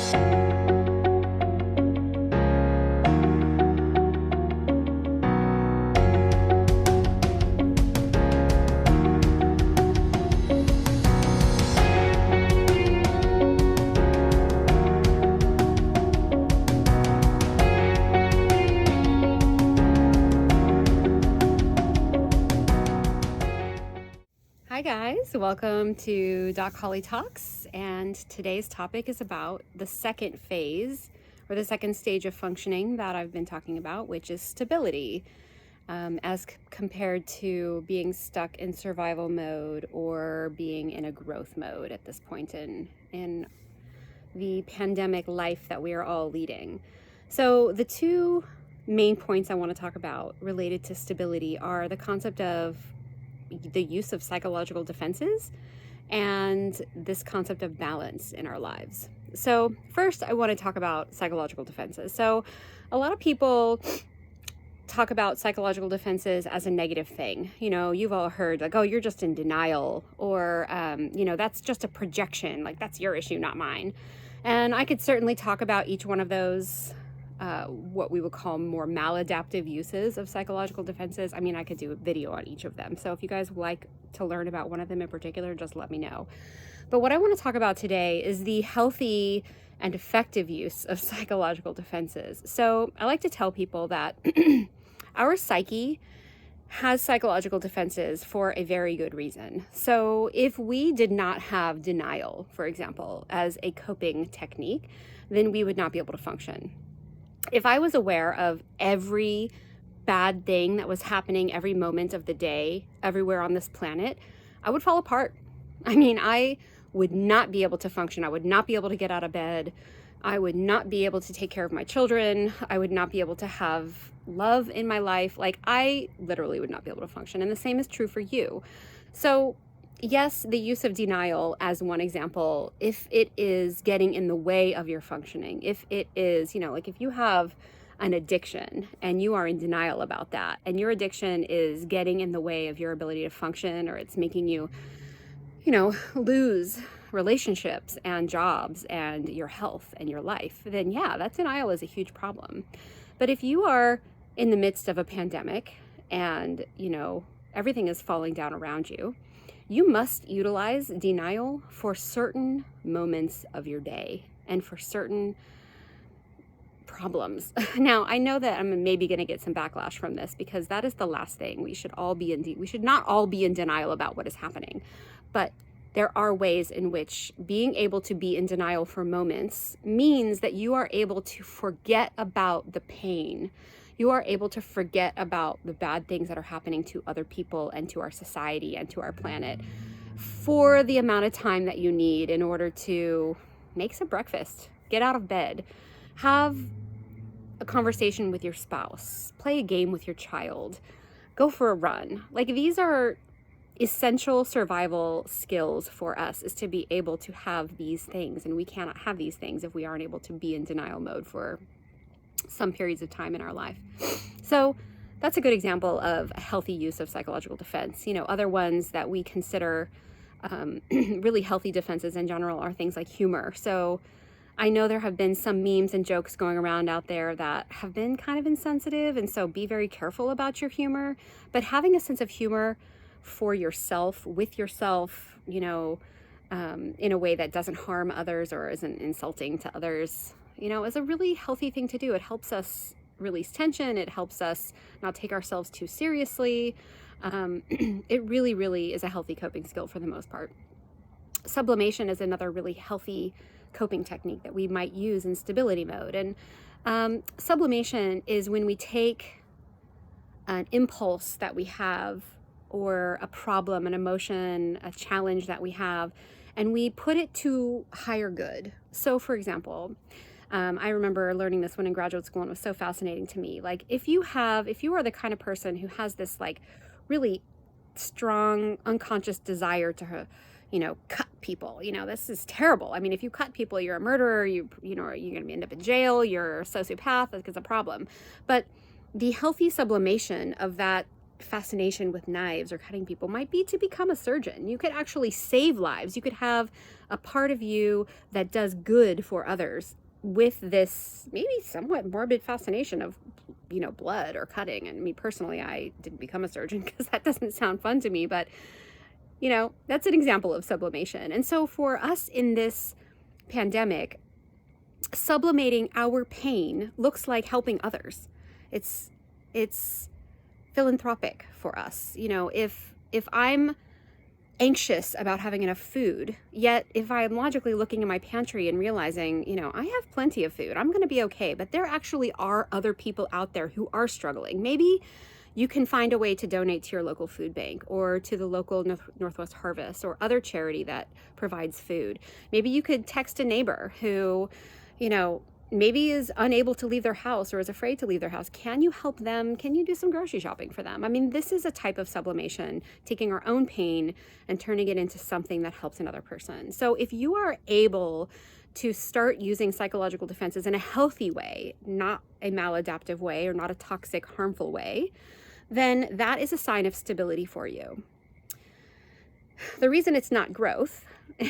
Hi guys, welcome to Doc Holley Talks, and today's topic is about the second phase or the second stage of functioning that I've been talking about, which is stability, as compared to being stuck in survival mode or being in a growth mode at this point in the pandemic life that we are all leading. So the two main points I want to talk about related to stability are the concept of the use of psychological defenses and this concept of balance in our lives. So first, I want to talk about psychological defenses. So a lot of people talk about psychological defenses as a negative thing. You know, you've all heard like, oh, you're just in denial, or, that's just a projection. Like, that's your issue, not mine. And I could certainly talk about each one of those what we would call more maladaptive uses of psychological defenses. I mean, I could do a video on each of them. So if you guys would like to learn about one of them in particular, just let me know. But what I want to talk about today is the healthy and effective use of psychological defenses. So I like to tell people that our psyche has psychological defenses for a very good reason. So if we did not have denial, for example, as a coping technique, then we would not be able to function. If I was aware of every bad thing that was happening every moment of the day, everywhere on this planet, I would fall apart. I mean, I would not be able to function. I would not be able to get out of bed. I would not be able to take care of my children. I would not be able to have love in my life. Like, I literally would not be able to function. And the same is true for you. So yes, the use of denial as one example, if it is getting in the way of your functioning, if it is, like if you have an addiction and you are in denial about that, and your addiction is getting in the way of your ability to function, or it's making you, lose relationships and jobs and your health and your life, then yeah, that denial is a huge problem. But if you are in the midst of a pandemic and, everything is falling down around you, you must utilize denial for certain moments of your day and for certain problems. Now, I know that I'm maybe going to get some backlash from this, because that is the last thing. We should not all be in denial about what is happening. But there are ways in which being able to be in denial for moments means that you are able to forget about the pain. You are able to forget about the bad things that are happening to other people and to our society and to our planet for the amount of time that you need in order to make some breakfast, get out of bed, have a conversation with your spouse, play a game with your child, go for a run. Like, these are essential survival skills for us, is to be able to have these things. And we cannot have these things if we aren't able to be in denial mode for some periods of time in our life. So that's a good example of a healthy use of psychological defense. Other ones that we consider really healthy defenses in general are things like humor. So I know there have been some memes and jokes going around out there that have been kind of insensitive, and so be very careful about your humor. But having a sense of humor for yourself, with yourself, in a way that doesn't harm others or isn't insulting to others, is a really healthy thing to do. It helps us release tension. It helps us not take ourselves too seriously. It really, really is a healthy coping skill for the most part. Sublimation is another really healthy coping technique that we might use in stability mode. And sublimation is when we take an impulse that we have, or a problem, an emotion, a challenge that we have, and we put it to higher good. So for example, I remember learning this when in graduate school, and it was so fascinating to me. Like, if you are the kind of person who has this like really strong unconscious desire to, cut people, this is terrible. I mean, if you cut people, you're a murderer, you're going to end up in jail, you're a sociopath, that's a problem. But the healthy sublimation of that fascination with knives or cutting people might be to become a surgeon. You could actually save lives. You could have a part of you that does good for others with this maybe somewhat morbid fascination of, you know, blood or cutting. And me personally, I didn't become a surgeon because that doesn't sound fun to me, but you know, that's an example of sublimation. And so for us in this pandemic, sublimating our pain looks like helping others. It's philanthropic for us. You know, if I'm anxious about having enough food, yet if I'm logically looking in my pantry and realizing, you know, I have plenty of food, I'm going to be okay, but there actually are other people out there who are struggling. Maybe you can find a way to donate to your local food bank or to the local Northwest Harvest or other charity that provides food. Maybe you could text a neighbor who, you know, maybe is unable to leave their house or is afraid to leave their house. Can you help them? Can you do some grocery shopping for them? I mean, this is a type of sublimation, taking our own pain and turning it into something that helps another person. So if you are able to start using psychological defenses in a healthy way, not a maladaptive way or not a toxic, harmful way, then that is a sign of stability for you. The reason it's not growth,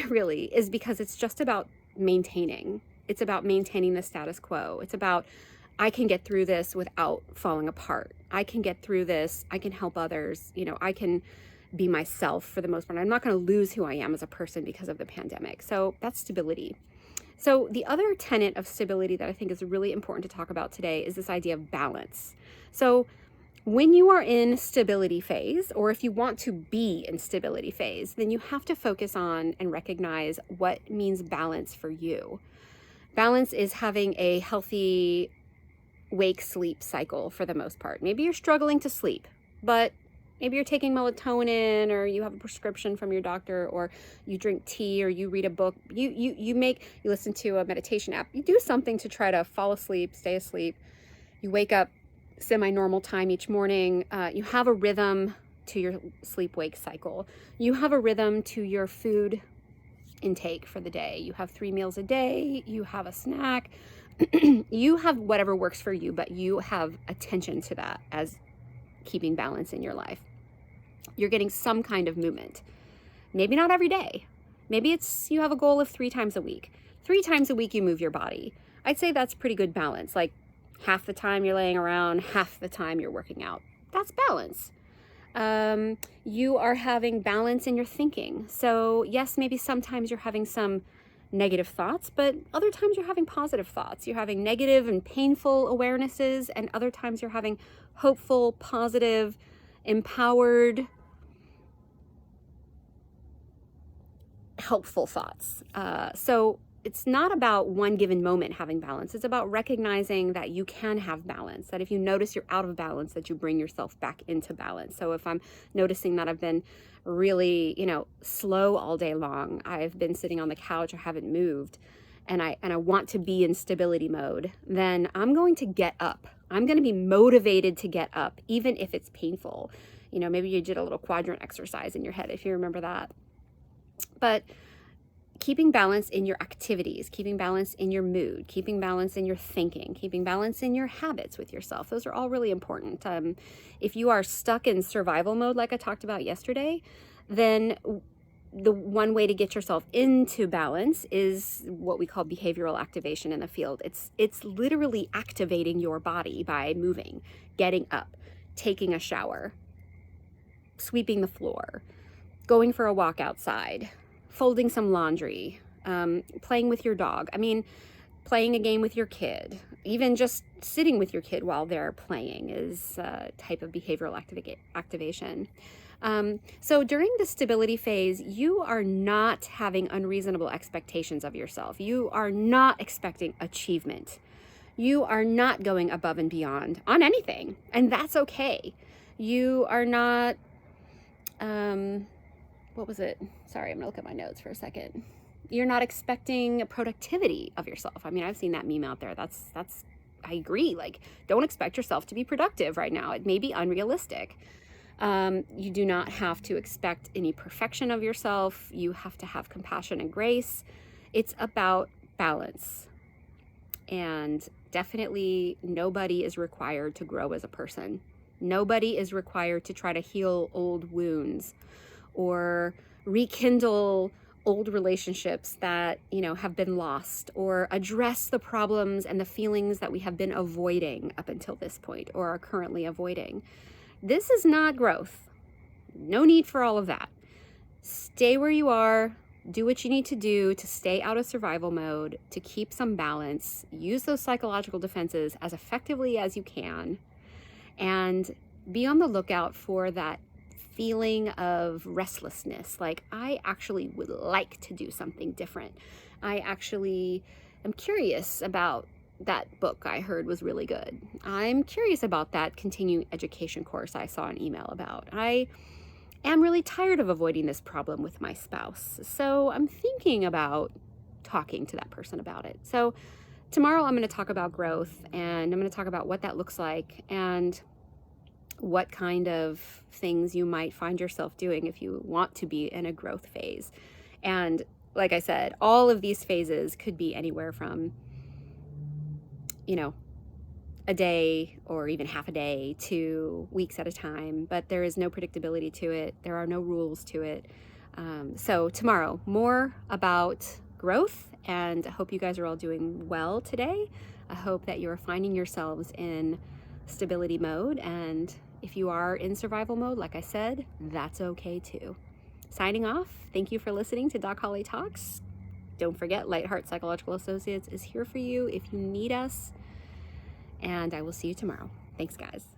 really, is because it's just about maintaining. It's about maintaining the status quo. It's about, I can get through this without falling apart. I can get through this. I can help others. You know, I can be myself for the most part. I'm not going to lose who I am as a person because of the pandemic. So that's stability. So the other tenet of stability that I think is really important to talk about today is this idea of balance. So when you are in stability phase, or if you want to be in stability phase, then you have to focus on and recognize what means balance for you. Balance is having a healthy wake-sleep cycle for the most part. Maybe you're struggling to sleep, but maybe you're taking melatonin, or you have a prescription from your doctor, or you drink tea, or you read a book. You listen to a meditation app. You do something to try to fall asleep, stay asleep. You wake up semi-normal time each morning. You have a rhythm to your sleep-wake cycle. You have a rhythm to your food intake for the day. You have 3 meals a day. You have a snack. You have whatever works for you, but you have attention to that as keeping balance in your life. You're getting some kind of movement. Maybe not every day. Maybe it's you have a goal of 3 times a week. 3 times a week you move your body. I'd say that's pretty good balance. Like half the time you're laying around, half the time you're working out. That's balance. You are having balance in your thinking. So yes, maybe sometimes you're having some negative thoughts, but other times you're having positive thoughts. You're having negative and painful awarenesses, and other times you're having hopeful, positive, empowered, helpful thoughts. So it's not about one given moment having balance. It's about recognizing that you can have balance, that if you notice you're out of balance, that you bring yourself back into balance. So if I'm noticing that I've been really, you know, slow all day long, I've been sitting on the couch, I haven't moved, and I want to be in stability mode, then I'm going to get up. I'm going to be motivated to get up, even if it's painful. You know, maybe you did a little quadrant exercise in your head, if you remember that. But keeping balance in your activities, keeping balance in your mood, keeping balance in your thinking, keeping balance in your habits with yourself. Those are all really important. If you are stuck in survival mode, like I talked about yesterday, then the one way to get yourself into balance is what we call behavioral activation in the field. It's literally activating your body by moving, getting up, taking a shower, sweeping the floor, going for a walk outside, folding some laundry, playing with your dog. I mean, playing a game with your kid, even just sitting with your kid while they're playing is a type of behavioral activation. So during the stability phase, you are not having unreasonable expectations of yourself. You are not expecting achievement. You are not going above and beyond on anything, and that's okay. You are not, what was it? Sorry, I'm gonna look at my notes for a second. You're not expecting productivity of yourself. I mean, I've seen that meme out there. That's, I agree. Like, don't expect yourself to be productive right now. It may be unrealistic. You do not have to expect any perfection of yourself. You have to have compassion and grace. It's about balance. And definitely nobody is required to grow as a person. Nobody is required to try to heal old wounds or rekindle old relationships that, you know, have been lost, or address the problems and the feelings that we have been avoiding up until this point or are currently avoiding. This is not growth. No need for all of that. Stay where you are. Do what you need to do to stay out of survival mode, to keep some balance. Use those psychological defenses as effectively as you can, and be on the lookout for that feeling of restlessness. Like, I actually would like to do something different. I actually am curious about that book I heard was really good. I'm curious about that continuing education course I saw an email about. I am really tired of avoiding this problem with my spouse. So I'm thinking about talking to that person about it. So tomorrow I'm going to talk about growth, and I'm going to talk about what that looks like and what kind of things you might find yourself doing if you want to be in a growth phase. And like I said, all of these phases could be anywhere from, you know, a day or even half a day to weeks at a time, but there is no predictability to it. There are no rules to it. So tomorrow, more about growth, and I hope you guys are all doing well today. I hope that you're finding yourselves in stability mode, and if you are in survival mode, like I said, that's okay too. Signing off, thank you for listening to Doc Holley Talks. Don't forget, Lightheart Psychological Associates is here for you if you need us, and I will see you tomorrow. Thanks, guys.